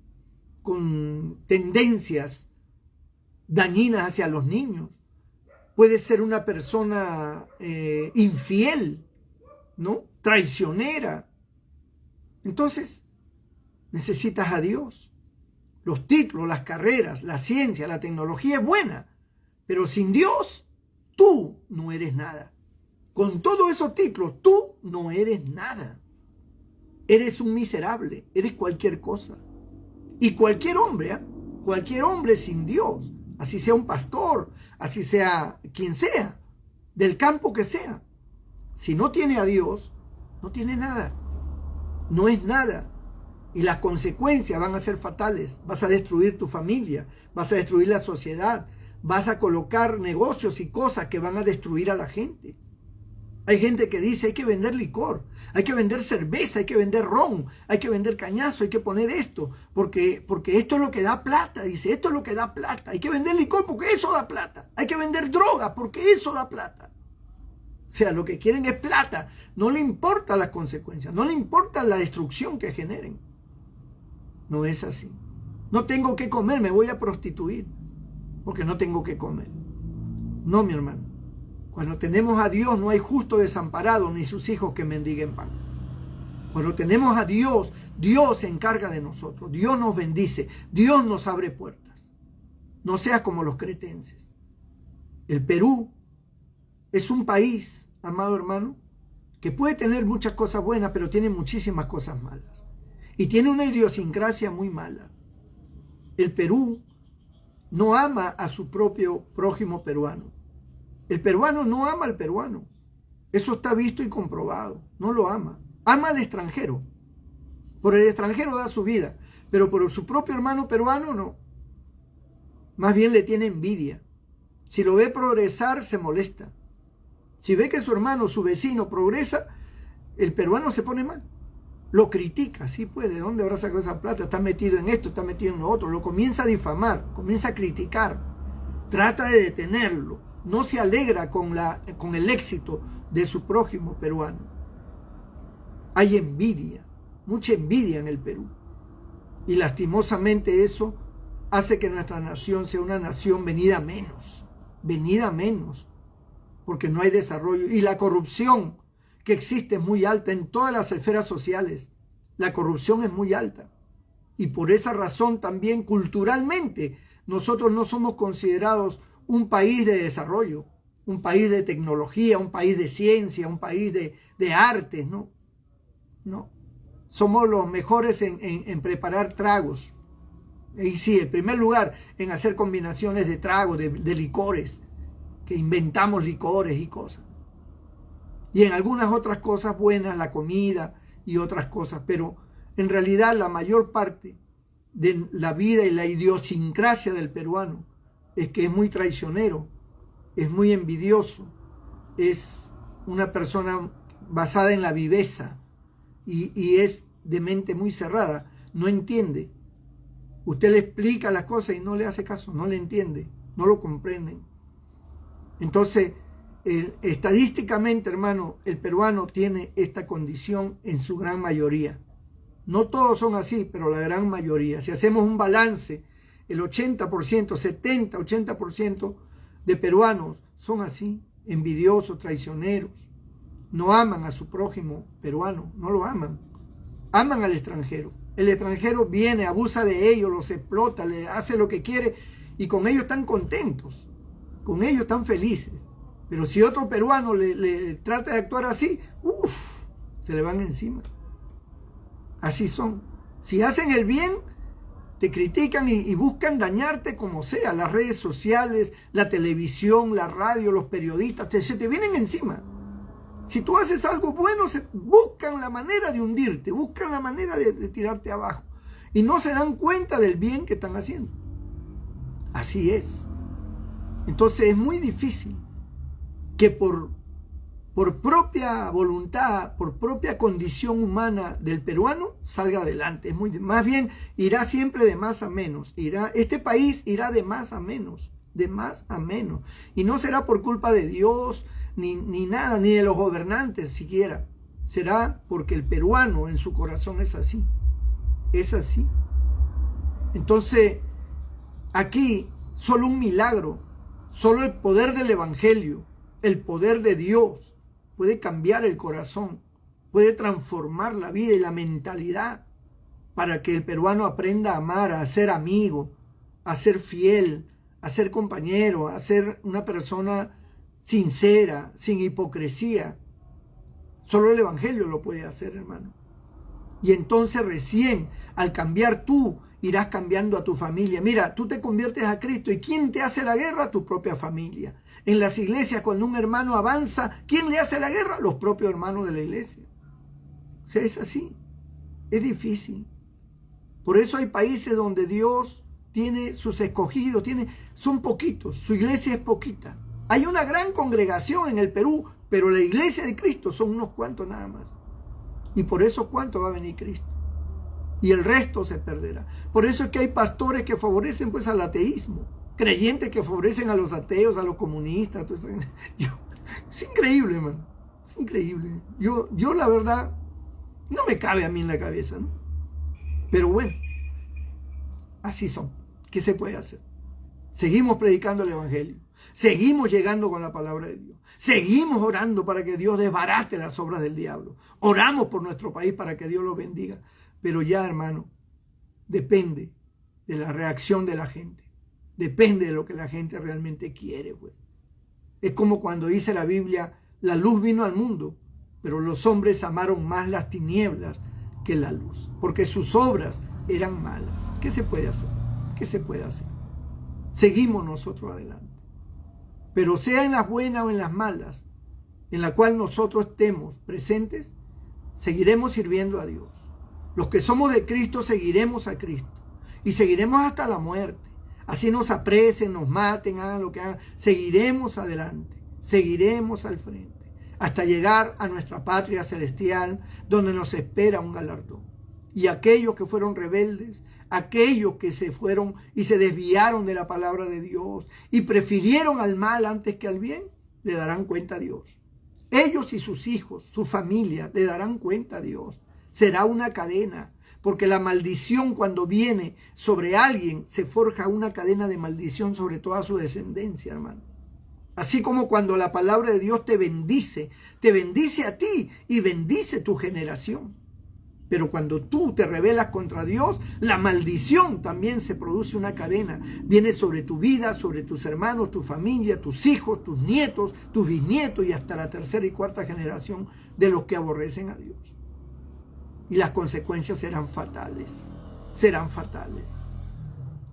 tendencias dañinas hacia los niños. Puede ser una persona infiel, ¿no? Traicionera. Entonces, necesitas a Dios. Los títulos, las carreras, la ciencia, la tecnología es buena, pero sin Dios, tú no eres nada. Con todos esos títulos, tú no eres nada. Eres un miserable, eres cualquier cosa. Y cualquier hombre, cualquier hombre sin Dios, así sea un pastor, así sea quien sea, del campo que sea, si no tiene a Dios, no tiene nada. No es nada. Y las consecuencias van a ser fatales. Vas a destruir tu familia, vas a destruir la sociedad, vas a colocar negocios y cosas que van a destruir a la gente. Hay gente que dice hay que vender licor, hay que vender cerveza, hay que vender ron, hay que vender cañazo, hay que poner esto, porque esto es lo que da plata, dice, esto es lo que da plata. Hay que vender licor porque eso da plata. Hay que vender droga porque eso da plata. O sea, lo que quieren es plata. No le importan las consecuencias, no le importa la destrucción que generen. No es así. No tengo que comer, me voy a prostituir porque no tengo que comer. No, mi hermano. Cuando tenemos a Dios no hay justo desamparado ni sus hijos que mendiguen pan. Cuando tenemos a Dios, Dios se encarga de nosotros. Dios nos bendice. Dios nos abre puertas. No seas como los cretenses. El Perú es un país, amado hermano, que puede tener muchas cosas buenas, pero tiene muchísimas cosas malas. Y tiene una idiosincrasia muy mala. El Perú no ama a su propio prójimo peruano. El peruano no ama al peruano. Eso está visto y comprobado. No lo ama. Ama al extranjero. Por el extranjero da su vida, pero por su propio hermano peruano no. Más bien le tiene envidia. Si lo ve progresar, se molesta. Si ve que su hermano, su vecino progresa, el peruano se pone mal. Lo critica. Sí, pues, ¿de dónde habrá sacado esa plata? Está metido en esto, está metido en lo otro. Lo comienza a difamar, comienza a criticar. Trata de detenerlo. No se alegra con el éxito de su prójimo peruano. Hay envidia, mucha envidia en el Perú. Y lastimosamente eso hace que nuestra nación sea una nación venida menos, porque no hay desarrollo. Y la corrupción que existe es muy alta en todas las esferas sociales. La corrupción es muy alta. Y por esa razón también culturalmente nosotros no somos considerados un país de desarrollo, un país de tecnología, un país de ciencia, un país de artes, ¿no? No. Somos los mejores en preparar tragos. Y sí, en primer lugar, en hacer combinaciones de tragos, de licores, que inventamos licores y cosas. Y en algunas otras cosas buenas, la comida y otras cosas, pero en realidad la mayor parte de la vida y la idiosincrasia del peruano es que es muy traicionero, es muy envidioso, es una persona basada en la viveza y es de mente muy cerrada, no entiende. Usted le explica las cosas y no le hace caso, no le entiende, no lo comprenden. Entonces, estadísticamente, hermano, el peruano tiene esta condición en su gran mayoría. No todos son así, pero la gran mayoría. Si hacemos un balance, el 80%, 70, 80% de peruanos son así, envidiosos, traicioneros. No aman a su prójimo peruano, no lo aman. Aman al extranjero. El extranjero viene, abusa de ellos, los explota, le hace lo que quiere y con ellos están contentos, con ellos están felices. Pero si otro peruano le trata de actuar así, se le van encima. Así son. Si hacen el bien, te critican y buscan dañarte como sea. Las redes sociales, la televisión, la radio, los periodistas, se te vienen encima. Si tú haces algo bueno, buscan la manera de hundirte, buscan la manera de tirarte abajo. Y no se dan cuenta del bien que están haciendo. Así es. Entonces es muy difícil que por propia voluntad, por propia condición humana del peruano, salga adelante. Más bien irá siempre de más a menos. Este país irá de más a menos, de más a menos. Y no será por culpa de Dios, ni nada, ni de los gobernantes siquiera. Será porque el peruano en su corazón es así. Es así. Entonces, aquí solo un milagro, solo el poder del evangelio, el poder de Dios puede cambiar el corazón, puede transformar la vida y la mentalidad para que el peruano aprenda a amar, a ser amigo, a ser fiel, a ser compañero, a ser una persona sincera, sin hipocresía. Solo el evangelio lo puede hacer, hermano. Y entonces recién, al cambiar tú, irás cambiando a tu familia. Mira, tú te conviertes a Cristo y ¿quién te hace la guerra? Tu propia familia. En las iglesias, cuando un hermano avanza, ¿quién le hace la guerra? Los propios hermanos de la iglesia. O sea, es así. Es difícil. Por eso hay países donde Dios tiene sus escogidos, son poquitos, su iglesia es poquita. Hay una gran congregación en el Perú, pero la iglesia de Cristo son unos cuantos nada más. Y por eso cuánto va a venir Cristo. Y el resto se perderá. Por eso es que hay pastores que favorecen pues al ateísmo, creyentes que favorecen a los ateos, a los comunistas. Es increíble, hermano. Es increíble. Yo la verdad, no me cabe a mí en la cabeza, ¿no? Pero bueno, así son. ¿Qué se puede hacer? Seguimos predicando el evangelio. Seguimos llegando con la palabra de Dios. Seguimos orando para que Dios desbarate las obras del diablo. Oramos por nuestro país para que Dios lo bendiga. Pero ya, hermano, depende de la reacción de la gente. Depende de lo que la gente realmente quiere, pues. Es como cuando dice la Biblia, la luz vino al mundo, pero los hombres amaron más las tinieblas que la luz, porque sus obras eran malas. ¿Qué se puede hacer? ¿Qué se puede hacer? Seguimos nosotros adelante. Pero sea en las buenas o en las malas, en la cual nosotros estemos presentes, seguiremos sirviendo a Dios. Los que somos de Cristo seguiremos a Cristo y seguiremos hasta la muerte. Así nos apresen, nos maten, hagan lo que hagan, seguiremos adelante, seguiremos al frente, hasta llegar a nuestra patria celestial, donde nos espera un galardón. Y aquellos que fueron rebeldes, aquellos que se fueron y se desviaron de la palabra de Dios y prefirieron al mal antes que al bien, le darán cuenta a Dios. Ellos y sus hijos, su familia, le darán cuenta a Dios. Será una cadena, porque la maldición cuando viene sobre alguien, se forja una cadena de maldición sobre toda su descendencia, hermano. Así como cuando la palabra de Dios te bendice a ti y bendice tu generación. Pero cuando tú te rebelas contra Dios, la maldición también se produce una cadena. Viene sobre tu vida, sobre tus hermanos, tu familia, tus hijos, tus nietos, tus bisnietos y hasta la tercera y cuarta generación de los que aborrecen a Dios. Y las consecuencias serán fatales. Serán fatales.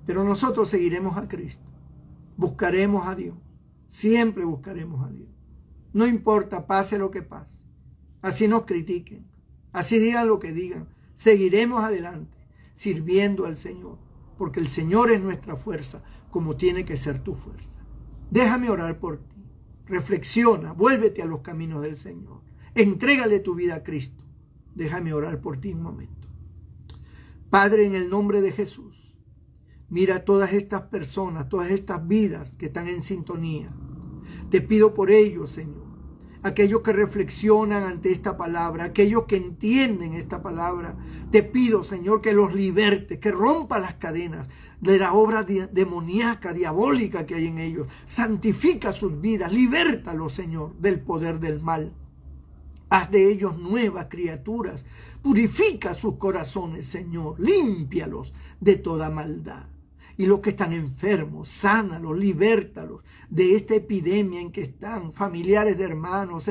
Pero nosotros seguiremos a Cristo. Buscaremos a Dios. Siempre buscaremos a Dios. No importa, pase lo que pase. Así nos critiquen. Así digan lo que digan. Seguiremos adelante, sirviendo al Señor. Porque el Señor es nuestra fuerza, como tiene que ser tu fuerza. Déjame orar por ti. Reflexiona, vuélvete a los caminos del Señor. Entrégale tu vida a Cristo. Déjame orar por ti un momento. Padre, en el nombre de Jesús, mira todas estas personas, todas estas vidas que están en sintonía. Te pido por ellos, Señor. Aquellos que reflexionan ante esta palabra, aquellos que entienden esta palabra, te pido, Señor, que los libertes, que rompa las cadenas de la obra demoníaca, diabólica que hay en ellos. Santifica sus vidas, libértalos, Señor, del poder del mal. Haz de ellos nuevas criaturas. Purifica sus corazones, Señor. Límpialos de toda maldad. Y los que están enfermos, sánalos, libértalos de esta epidemia en que están, familiares de hermanos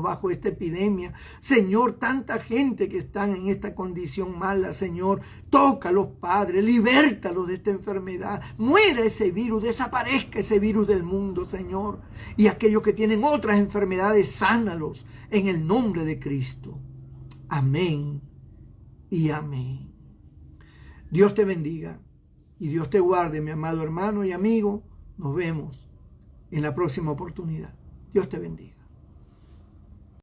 bajo esta epidemia. Señor, tanta gente que están en esta condición mala, Señor, tócalos, Padre, libértalos de esta enfermedad. Muera ese virus, desaparezca ese virus del mundo, Señor. Y aquellos que tienen otras enfermedades, sánalos en el nombre de Cristo. Amén y amén. Dios te bendiga. Y Dios te guarde, mi amado hermano y amigo. Nos vemos en la próxima oportunidad. Dios te bendiga.